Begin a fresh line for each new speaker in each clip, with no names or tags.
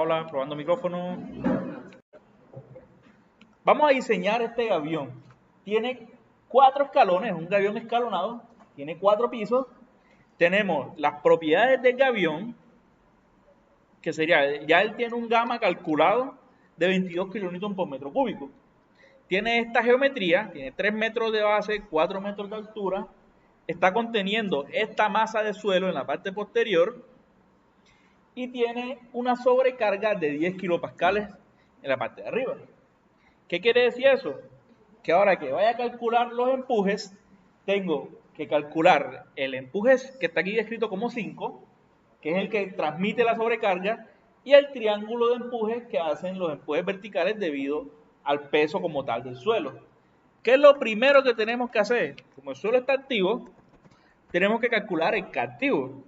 hola, probando micrófono. Vamos a diseñar este gavión. Tiene 4 escalones, un gavión escalonado, tiene 4 pisos. Tenemos las propiedades del gavión, que sería, ya él tiene un gamma calculado de 22 kilonewton por metro cúbico. Tiene esta geometría, tiene 3 metros de base, 4 metros de altura, está conteniendo esta masa de suelo en la parte posterior y tiene una sobrecarga de 10 kilopascales en la parte de arriba. ¿Qué quiere decir eso? Que ahora que vaya a calcular los empujes, tengo que calcular el empuje que está aquí descrito como 5, que es el que transmite la sobrecarga, y el triángulo de empujes que hacen los empujes verticales debido al peso como tal del suelo. ¿Qué es lo primero que tenemos que hacer? Como el suelo está activo, tenemos que calcular el K activo.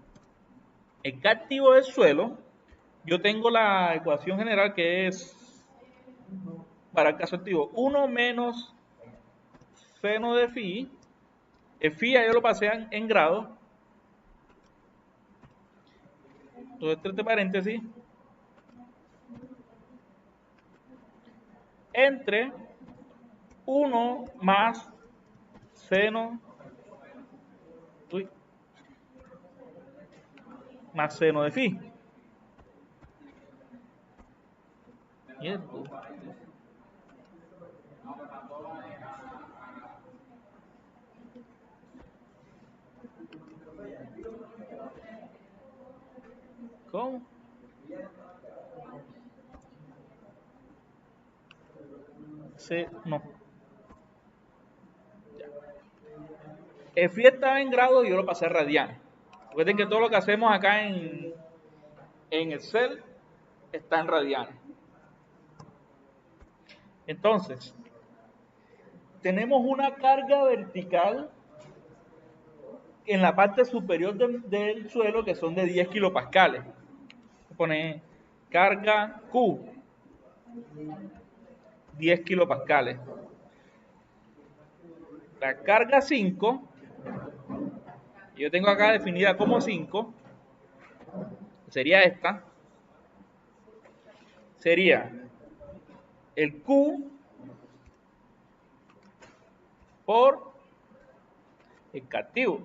El K activo del suelo, yo tengo la ecuación general que es, para el caso activo, 1 menos seno de phi. El phi ya yo lo pasé en grados. Entonces, entre paréntesis, entre 1 más seno, más seno de phi. ¿Cómo? No. El phi estaba en grados y yo lo pasé a radianes. Recuerden que todo lo que hacemos acá en Excel está en radianes. Entonces, tenemos una carga vertical en la parte superior del suelo que son de 10 kilopascales. Pone carga Q, 10 kilopascales. La carga 5, yo tengo acá definida como 5, sería esta, sería el Q por el K activo.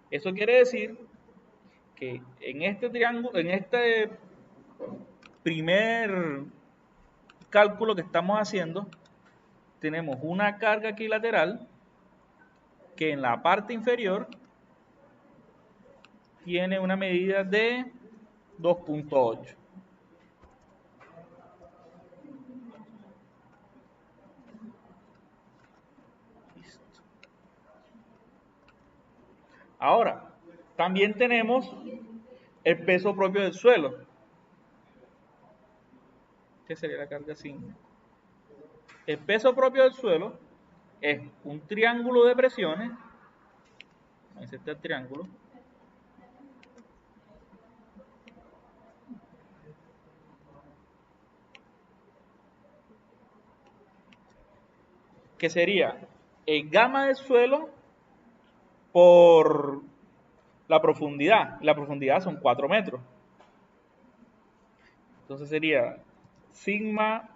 Eso quiere decir que en este triángulo, en este primer cálculo que estamos haciendo, tenemos una carga aquí lateral que en la parte inferior tiene una medida de 2.8. Ahora, también tenemos el peso propio del suelo. ¿Qué sería la carga 5? El peso propio del suelo es un triángulo de presiones. Este es el triángulo. Que sería el gamma del suelo por la profundidad. La profundidad son 4 metros. Entonces sería sigma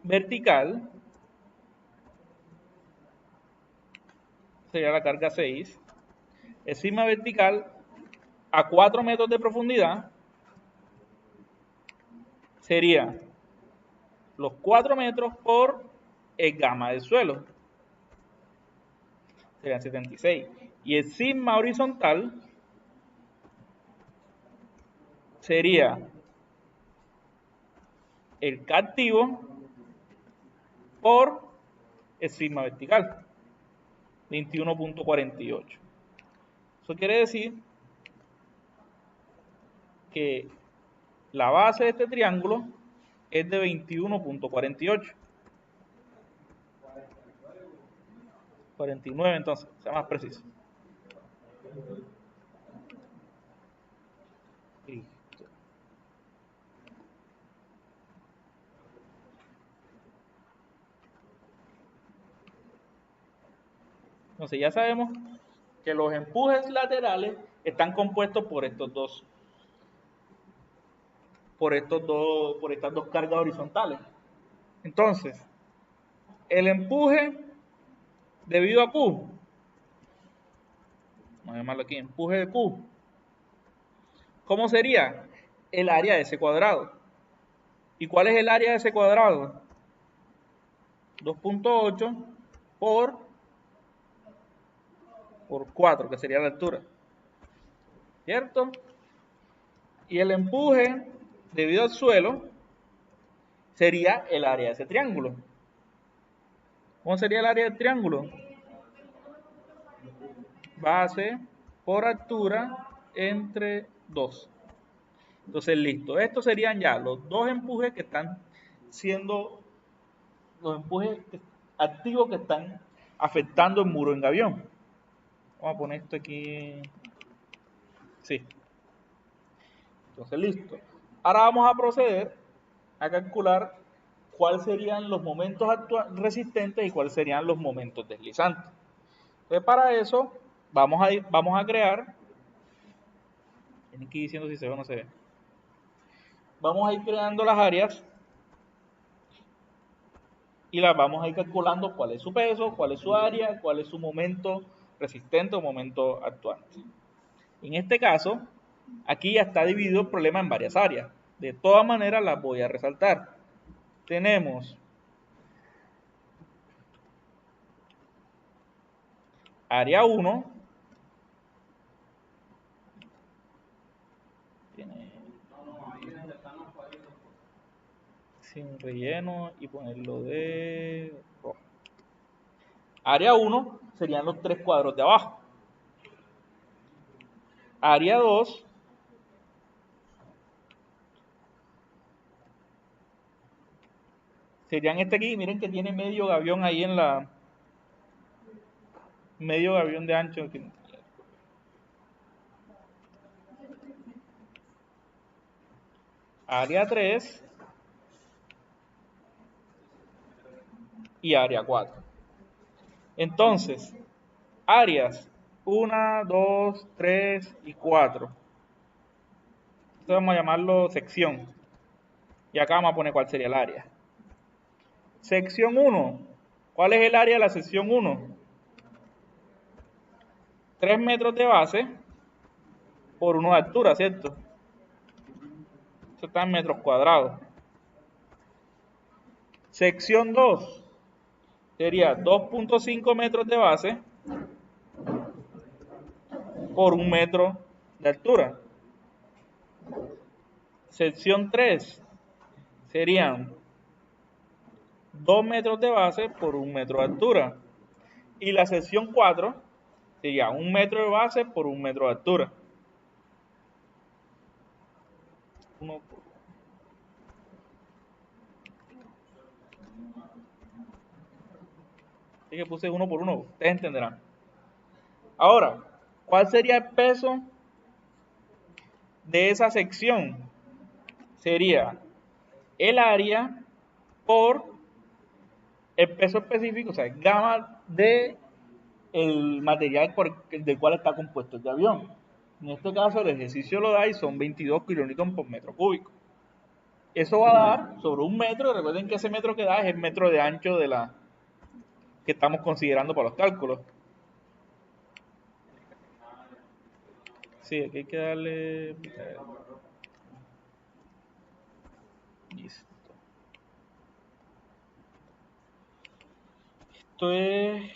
vertical, sería la carga 6. El sigma vertical a 4 metros de profundidad sería los 4 metros por el gamma del suelo. Serían 76. Y el sigma horizontal sería el K activo por el sigma vertical, 21.48. Eso quiere decir que la base de este triángulo es de 21.48. 49 entonces, sea más preciso. Listo. Entonces ya sabemos que los empujes laterales están compuestos por estos dos. por estas dos cargas horizontales. Entonces, el empuje debido a Q, vamos a llamarlo aquí, empuje de Q, ¿cómo sería? El área de ese cuadrado. ¿Y cuál es el área de ese cuadrado? 2.8 por 4, que sería la altura. ¿Cierto? Y el empuje debido al suelo sería el área de ese triángulo. ¿Cómo sería el área del triángulo? Base por altura entre 2. Entonces, listo. Estos serían ya los dos empujes que están siendo los empujes activos que están afectando el muro en gavión. Vamos a poner esto aquí. Sí. Entonces, listo. Ahora vamos a proceder a calcular cuáles serían los momentos resistentes y cuáles serían los momentos deslizantes. Entonces, para eso, vamos a crear. Tienen que ir diciendo si se ve o no se ve. Vamos a ir creando las áreas y las vamos a ir calculando cuál es su peso, cuál es su área, cuál es su momento resistente o momento actuante. En este caso, aquí ya está dividido el problema en varias áreas. De todas maneras, las voy a resaltar. Tenemos área 1, sin relleno y ponerlo de rojo. Área 1 serían los 3 cuadros de abajo. Área 2 serían este aquí. Miren que tiene medio gavión ahí en la... Medio gavión de ancho. Área 3 y área 4. Entonces, áreas 1, 2, 3 y 4. Esto vamos a llamarlo sección. Y acá vamos a poner cuál sería el área. Sección 1. ¿Cuál es el área de la sección 1? 3 metros de base por 1 de altura, ¿cierto? Eso está en metros cuadrados. Sección 2 sería 2.5 metros de base por 1 metro de altura. Sección 3 serían 2 metros de base por 1 metro de altura. Y la sección 4 sería 1 metro de base por 1 metro de altura. Así que puse 1 por 1, ustedes entenderán. Ahora, ¿cuál sería el peso de esa sección? Sería el área por el peso específico, o sea, gamma de el material del cual está compuesto el avión. En este caso el ejercicio lo da y son 22 kilonewton por metro cúbico. Eso va a dar sobre 1 metro, y recuerden que ese metro que da es el metro de ancho de la que estamos considerando para los cálculos. Sí, aquí hay que darle... Listo. Esto es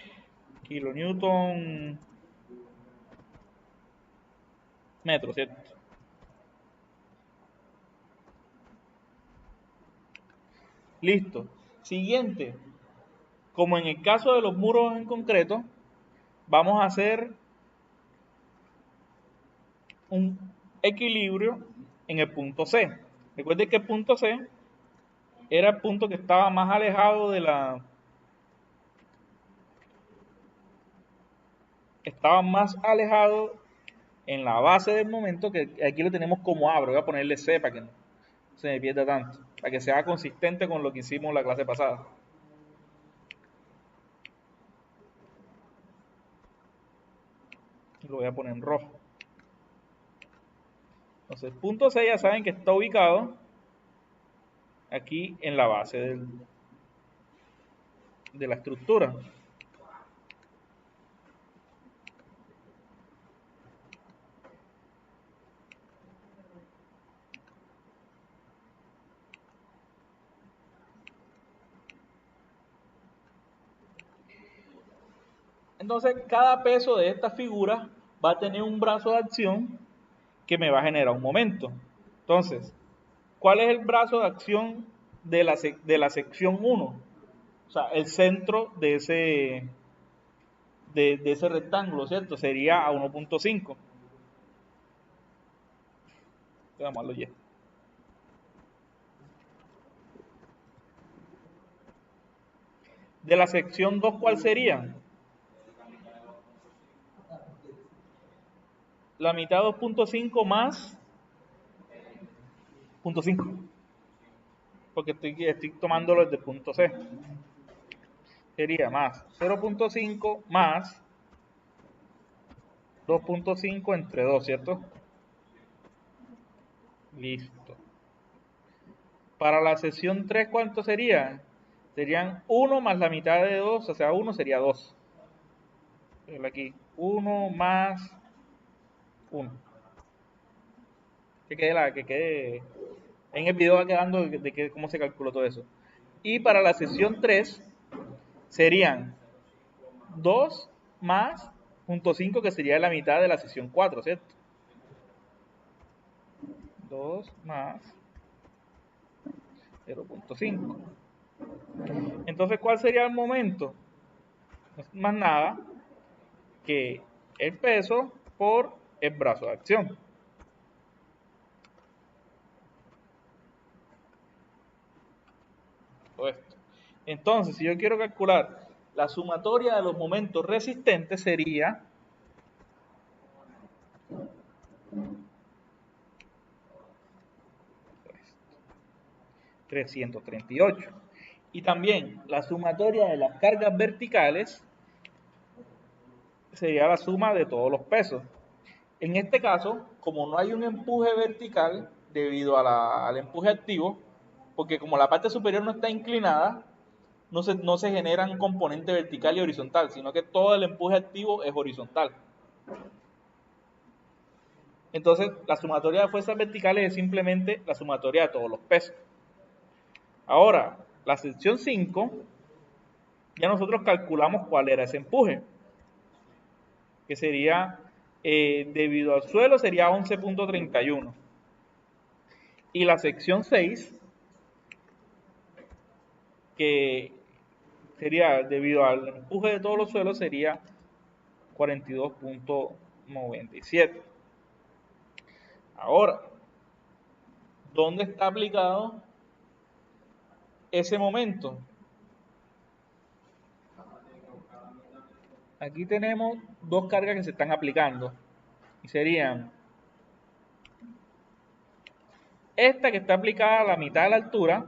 kilonewton metro, ¿cierto? Listo. Siguiente. Como en el caso de los muros en concreto, vamos a hacer un equilibrio en el punto C. Recuerden que el punto C era el punto que estaba más alejado de la... Estaba más alejado en la base del momento, que aquí lo tenemos como A, pero voy a ponerle C para que no se me pierda tanto, para que sea consistente con lo que hicimos la clase pasada. Lo voy a poner en rojo. Entonces, el punto C ya saben que está ubicado aquí en la base de la estructura. Entonces, cada peso de esta figura va a tener un brazo de acción que me va a generar un momento. Entonces, ¿cuál es el brazo de acción de la sección 1? O sea, el centro de ese rectángulo, ¿cierto? Sería a 1.5. Voy a llamarlo Y. De la sección 2, ¿cuál sería? La mitad de 2.5 más 0.5. Porque estoy tomándolo desde punto C. Sería más 0.5 más 2.5 entre 2, ¿cierto? Listo. Para la sección 3, ¿cuánto sería? Serían 1 más la mitad de 2, o sea, 1 sería 2. Aquí, 1 más 1. Que quede. En el video va quedando de cómo se calculó todo eso. Y para la sección 3 serían 2 más 0.5, que sería la mitad de la sección 4, ¿cierto? 2 más 0.5. Entonces, ¿cuál sería el momento? No es más nada que el peso por el brazo de acción. Todo esto. Entonces, si yo quiero calcular la sumatoria de los momentos resistentes, sería 338. Y también la sumatoria de las cargas verticales sería la suma de todos los pesos. En este caso, como no hay un empuje vertical debido al empuje activo, porque como la parte superior no está inclinada, no se generan componente vertical y horizontal, sino que todo el empuje activo es horizontal. Entonces, la sumatoria de fuerzas verticales es simplemente la sumatoria de todos los pesos. Ahora, la sección 5, ya nosotros calculamos cuál era ese empuje, que sería, debido al suelo, sería 11.31. Y la sección 6, que sería debido al empuje de todos los suelos, sería 42.97. Ahora, ¿dónde está aplicado ese momento? Aquí tenemos dos cargas que se están aplicando y serían esta, que está aplicada a la mitad de la altura,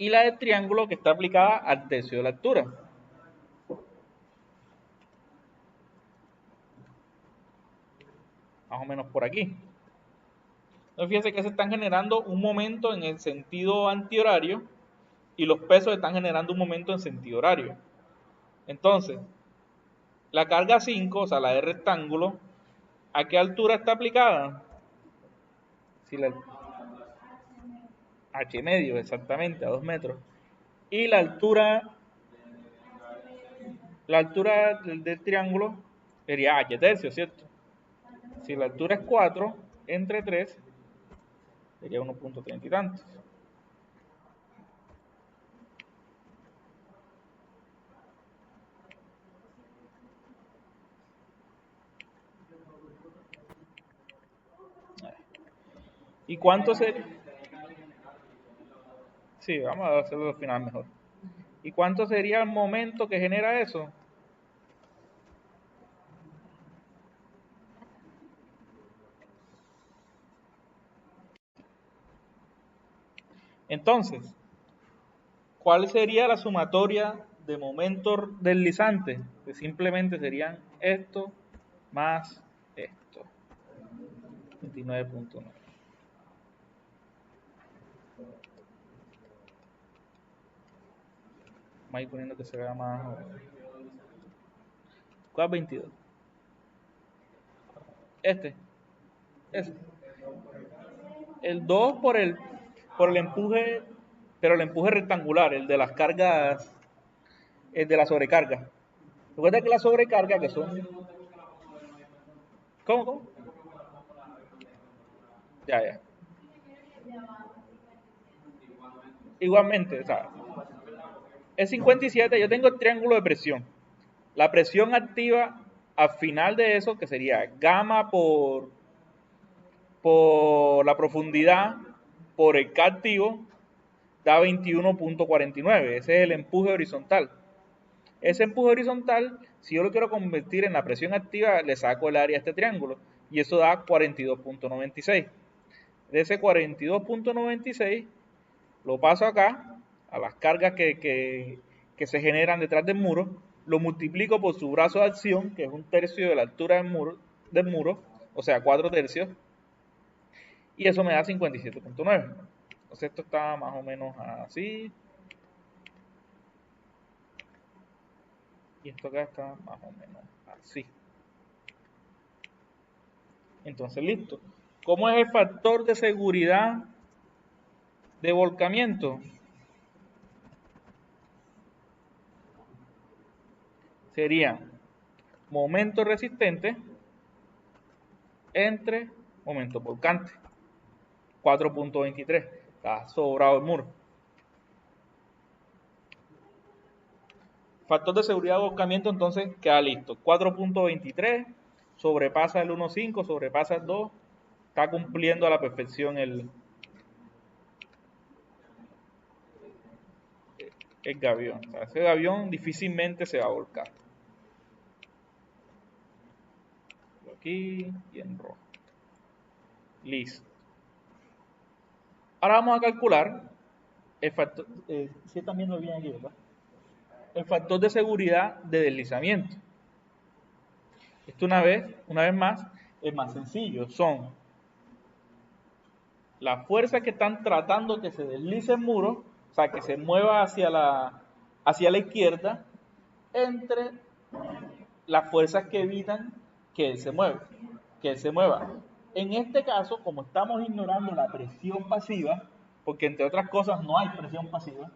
y la del triángulo, que está aplicada al tercio de la altura. Más o menos por aquí. Entonces fíjense que se están generando un momento en el sentido antihorario y los pesos están generando un momento en sentido horario. Entonces, la carga 5, o sea, la de rectángulo, ¿a qué altura está aplicada? Si la H medio, exactamente, a 2 metros. Y la altura del triángulo sería H tercio, ¿cierto? Si la altura es 4, entre 3, sería 1.30 y tantos. ¿Y cuánto sería? Sí, vamos a hacerlo al final mejor. ¿Y cuánto sería el momento que genera eso? Entonces, ¿cuál sería la sumatoria de momentos deslizantes? Que simplemente serían esto más esto. 29.9. Vamos a ir poniendo que se vea más. ¿Cuál es 22? Ese. El 2 por el empuje, pero el empuje rectangular, el de las cargas, el de la sobrecarga. Recuerda que la sobrecarga, que son. ¿Cómo? Ya. Igualmente, o sea, es 57, yo tengo el triángulo de presión. La presión activa al final de eso, que sería gamma por la profundidad por el K activo, da 21.49. Ese es el empuje horizontal. Ese empuje horizontal, si yo lo quiero convertir en la presión activa, le saco el área a este triángulo y eso da 42.96. De ese 42.96 lo paso acá a las cargas que se generan detrás del muro, lo multiplico por su brazo de acción, que es 1/3 de la altura del muro, o sea 4/3, y eso me da 57.9. Entonces esto está más o menos así. Y esto acá está más o menos así. Entonces, listo. ¿Cómo es el factor de seguridad de volcamiento? Sería momento resistente entre momento volcante. 4.23. Está sobrado el muro. Factor de seguridad de volcamiento, entonces queda listo. 4.23, sobrepasa el 1.5, sobrepasa el 2. Está cumpliendo a la perfección el gavión. O sea, ese gavión difícilmente se va a volcar. Aquí y en rojo. Listo. Ahora vamos a calcular el factor, si también lo vi aquí, ¿verdad? El factor de seguridad de deslizamiento. Esto una vez más es más sencillo. Son las fuerzas que están tratando que se deslice el muro, o sea, que se mueva hacia la izquierda, entre las fuerzas que evitan que él se mueva. En este caso, como estamos ignorando la presión pasiva, porque entre otras cosas no hay presión pasiva,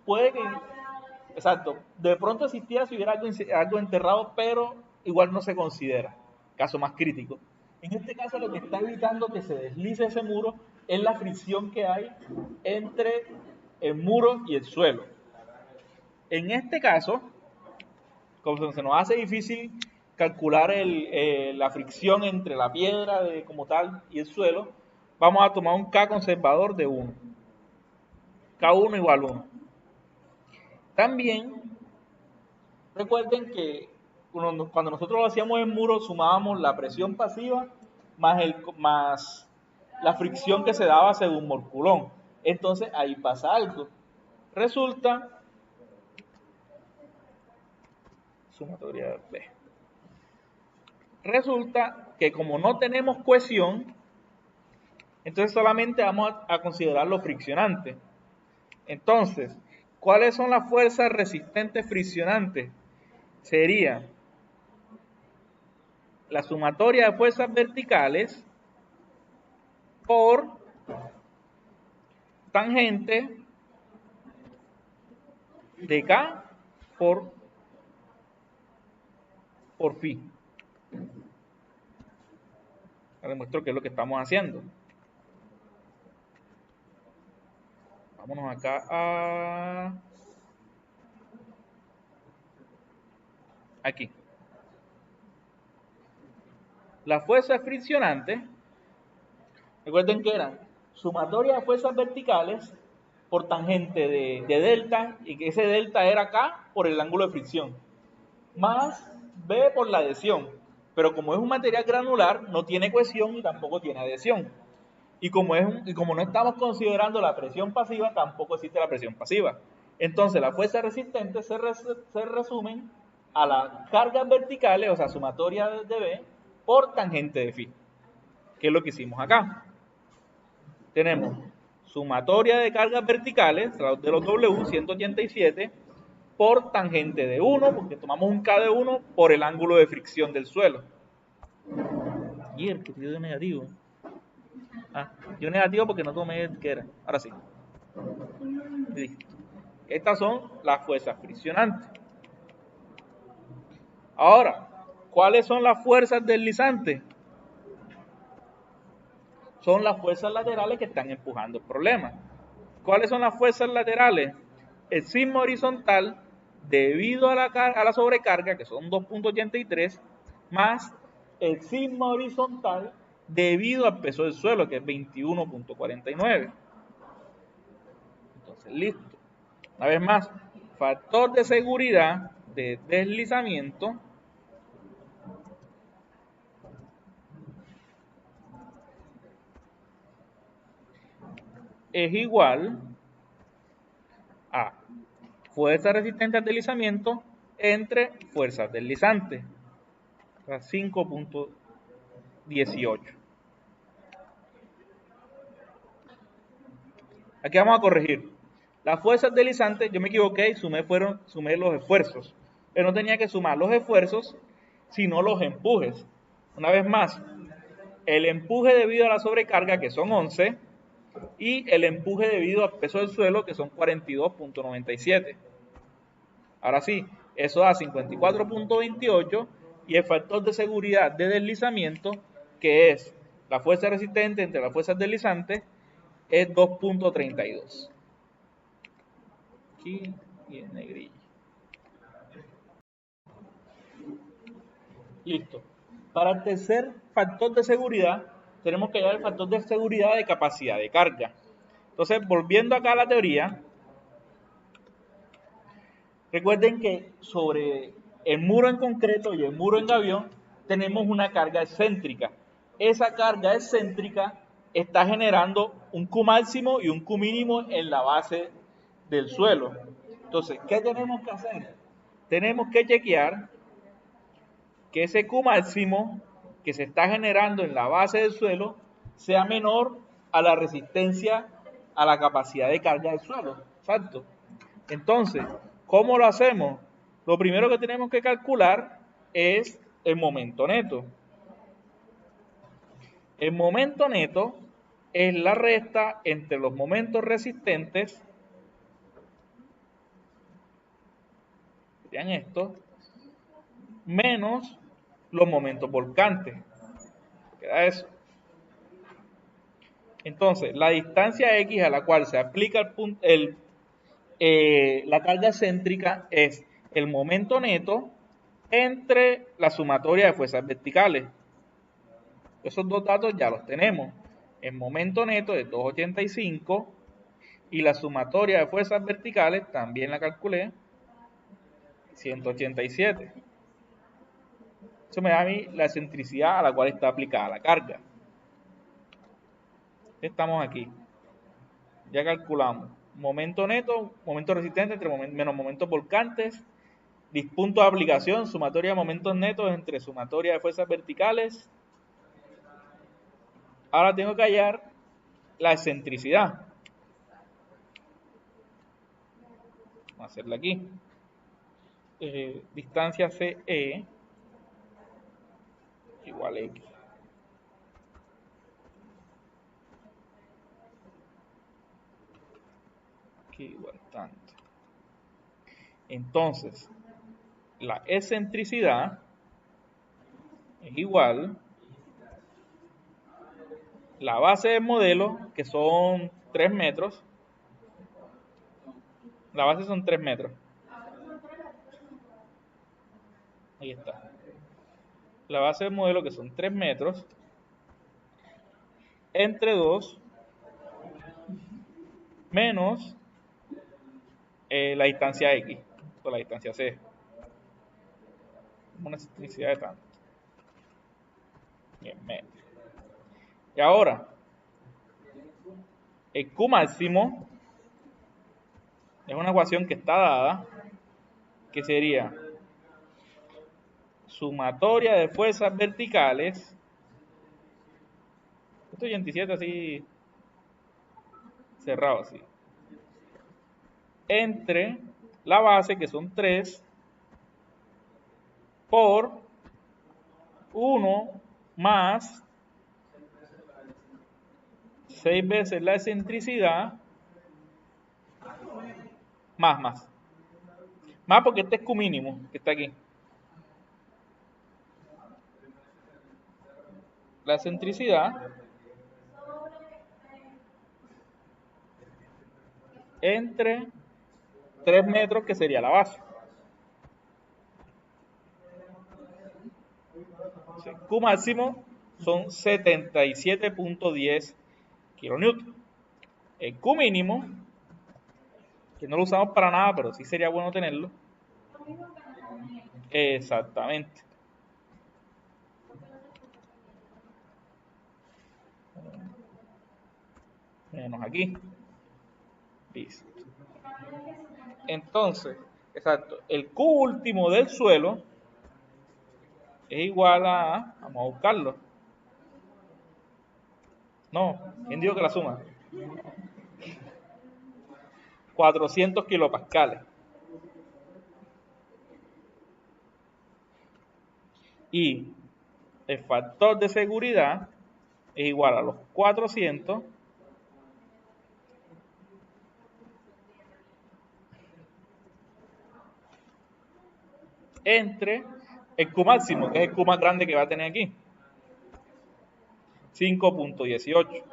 puede que, exacto, de pronto existiera si hubiera algo enterrado, pero igual no se considera, caso más crítico. En este caso lo que está evitando que se deslice ese muro es la fricción que hay entre el muro y el suelo. En este caso, como se nos hace difícil calcular la fricción entre la piedra como tal y el suelo, vamos a tomar un K conservador de 1. K1 igual 1. También recuerden que cuando nosotros hacíamos el muro sumábamos la presión pasiva más la fricción que se daba según Morculón. Entonces ahí pasa algo. Resulta, sumatoria B. Resulta que como no tenemos cohesión, entonces solamente vamos a considerar lo friccionante. Entonces, ¿cuáles son las fuerzas resistentes friccionantes? Sería la sumatoria de fuerzas verticales por tangente de K por phi. Les muestro qué es lo que estamos haciendo. Vámonos acá a... aquí. Las fuerzas friccionantes, recuerden que eran sumatoria de fuerzas verticales por tangente de delta, y que ese delta era K por el ángulo de fricción, más B por la adhesión. Pero como es un material granular, no tiene cohesión y tampoco tiene adhesión. Y como no estamos considerando la presión pasiva, tampoco existe la presión pasiva. Entonces las fuerzas resistentes se resumen a las cargas verticales, o sea, sumatoria de B, por tangente de phi. que es lo que hicimos acá. Tenemos sumatoria de cargas verticales, de los W, 187, por tangente de 1, porque tomamos un K de 1 por el ángulo de fricción del suelo. Y el que dio negativo. Dio negativo porque no tomé el que era. Ahora sí. Listo. Estas son las fuerzas friccionantes. Ahora, ¿cuáles son las fuerzas deslizantes? Son las fuerzas laterales que están empujando el problema. ¿Cuáles son las fuerzas laterales? El sismo horizontal debido a la sobrecarga, que son 2.83, más el sismo horizontal debido al peso del suelo, que es 21.49. Entonces, listo. Una vez más, factor de seguridad de deslizamiento es igual a fuerza resistente al deslizamiento entre fuerzas deslizantes. 5.18. Aquí vamos a corregir. Las fuerzas deslizantes, yo me equivoqué y sumé los esfuerzos. Pero no tenía que sumar los esfuerzos, sino los empujes. Una vez más, el empuje debido a la sobrecarga, que son 11, y el empuje debido al peso del suelo, que son 42.97. Ahora sí, eso da 54.28 y el factor de seguridad de deslizamiento, que es la fuerza resistente entre las fuerzas deslizantes, es 2.32. Aquí y en negrilla. Listo. Para el tercer factor de seguridad, tenemos que hallar el factor de seguridad de capacidad de carga. Entonces, volviendo acá a la teoría, recuerden que sobre el muro en concreto y el muro en gavión tenemos una carga excéntrica. Esa carga excéntrica está generando un Q máximo y un Q mínimo en la base del suelo. Entonces, ¿qué tenemos que hacer? Tenemos que chequear que ese Q máximo que se está generando en la base del suelo sea menor a la resistencia a la capacidad de carga del suelo. Exacto. Entonces, ¿cómo lo hacemos? Lo primero que tenemos que calcular es el momento neto. El momento neto es la resta entre los momentos resistentes, serían estos, menos los momentos volcantes. Queda eso. Entonces, la distancia X a la cual se aplica la carga céntrica es el momento neto entre la sumatoria de fuerzas verticales. Esos dos datos ya los tenemos. El momento neto es 285 y la sumatoria de fuerzas verticales también la calculé, 187. Eso me da a mí la excentricidad a la cual está aplicada la carga. Estamos aquí. Ya calculamos. Momento neto, momento resistente entre menos momentos volcantes. Punto de aplicación, sumatoria de momentos netos entre sumatoria de fuerzas verticales. Ahora tengo que hallar la excentricidad. Vamos a hacerla aquí. Distancia CE igual a X. Aquí igual tanto. Entonces, la excentricidad es igual la base del modelo, que son 3 metros. La base son 3 metros. Ahí está. La base del modelo, que son 3 metros, entre 2 menos la distancia X, o la distancia C. Una excentricidad de tanto. En metros. Y ahora, el Q máximo es una ecuación que está dada, que sería sumatoria de fuerzas verticales 187 así, cerrado así. Entre la base, que son 3, por 1 más 6 veces la excentricidad, más porque este es Q mínimo, que está aquí. La excentricidad entre 3 metros, que sería la base. Q máximo son 77.10 kilonewtons. El Q mínimo, que no lo usamos para nada, pero sí sería bueno tenerlo. Exactamente. Menos aquí. Listo. Entonces, exacto, el Q último del suelo es igual a, vamos a buscarlo. No, ¿quién dijo que la suma? 400 kilopascales. Y el factor de seguridad es igual a los 400 entre el Q máximo, que es el Q más grande que va a tener aquí. 5.18.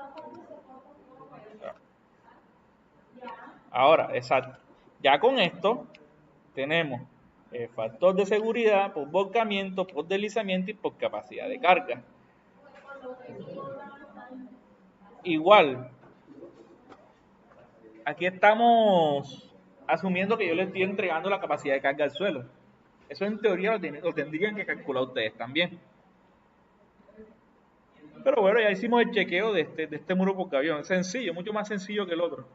Ahora, exacto. Ya con esto tenemos el factor de seguridad por volcamiento, por deslizamiento y por capacidad de carga. Igual, aquí estamos asumiendo que yo le estoy entregando la capacidad de carga al suelo. Eso en teoría lo tendrían que calcular ustedes también. Pero bueno, ya hicimos el chequeo de este muro por avión. Sencillo, mucho más sencillo que el otro.